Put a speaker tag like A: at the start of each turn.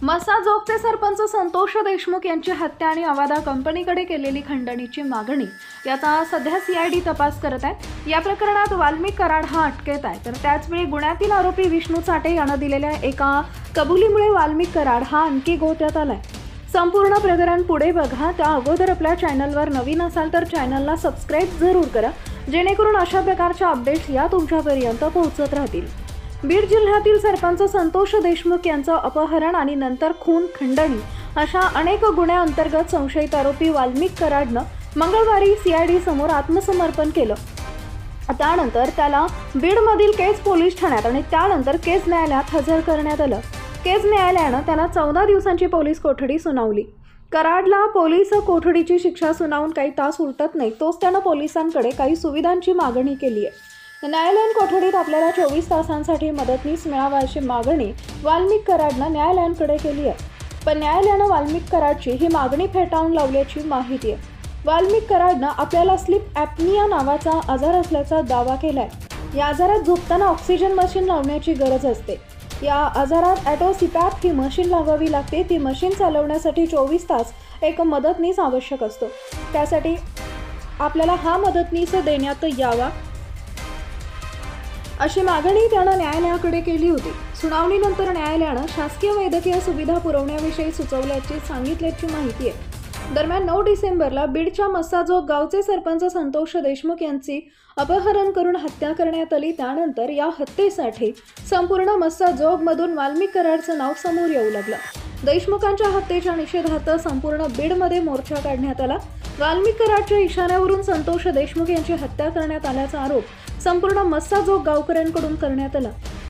A: मसाजोगचे सरपंच संतोष देशमुख यांची हत्या आणि अवादा कंपनीकडे केलेली खंडणीची मागणी याचा सध्या सीआयडी तपास करत आहे। या प्रकरणात वाल्मिक कराड हा अटकेत आहे, तर त्याचवेळी गुन्ह्यातील आरोपी विष्णू चाटे यानं दिलेल्या एका कबुलीमुळे वाल्मिक कराड हा आणखी गोत्यात आलाय। संपूर्ण प्रकरण पुढे बघा। त्या अगोदर आपल्या चॅनलवर नवीन असाल तर चॅनलला सबस्क्राईब जरूर करा, जेणेकरून अशा प्रकारच्या अपडेट्स या तुमच्यापर्यंत पोहोचत राहतील। बीड जिल्ह्यातील सरपंच संतोष देशमुख यांचं अपहरण आणि नंतर खून, खंडणी अशा अनेक गुन्ह्यांअंतर्गत संशयित आरोपी वाल्मिक कराडनं मंगळवारी सीआयडी समोर आत्मसमर्पण केलं। त्यानंतर त्याला बीडमधील केज पोलीस ठाण्यात आणि त्यानंतर केज न्यायालयात हजर करण्यात आलं। केज न्यायालयानं त्याला 14 दिवसांची पोलीस कोठडी सुनावली। कराडला पोलीस कोठडीची शिक्षा सुनावून काही तास उलटत नाही तोच त्यानं पोलिसांकडे काही सुविधांची मागणी केली आहे। न्यायालयीन कोठडीत आपल्याला 24 तासांसाठी मदतनीस मिळावा अशी मागणी वाल्मिक कराडनं न्यायालयाकडे केली आहे, पण न्यायालयानं वाल्मिक कराडची ही मागणी फेटाळून लावल्याची माहिती आहे। वाल्मिक कराडनं आपल्याला स्लीप ॲपनिया नावाचा आजार असल्याचा दावा केलाय। या आजारात झोपताना ऑक्सिजन मशीन लावण्याची गरज असते। या आजारात ॲटोसिपॅप ही मशीन लावावी लागते। ती मशीन चालवण्यासाठी 24 तास एक मदतनीस आवश्यक असतो। त्यासाठी आपल्याला हा मदतनीस देण्यात यावा अशी मागणी त्यानं न्यायालयाकडे केली होती। सुनावणीनंतर न्यायालयानं शासकीय वैद्यकीय सुविधा पुरवण्याविषयी सुचवल्याची सांगितल्याची माहिती आहे। दरम्यान 9 डिसेंबरला बीडच्या मस्साजोग गावचे सरपंच संतोष देशमुख यांची अपहरण करून हत्या करण्यात आली। त्यानंतर या हत्येसाठी संपूर्ण मस्साजोगमधून वाल्मिक कराडचं नाव समोर येऊ लागलं। देशमुखांच्या हत्येच्या निषेधार्थ संपूर्ण बीडमध्ये मोर्चा काढण्यात आला। वाल्मिक कराडच्या इशाऱ्यावरून संतोष देशमुख यांची हत्या करण्यात आल्याचा आरोप संपूर्ण मस्साजोग गावकऱ्यांकडून करण्यात आला।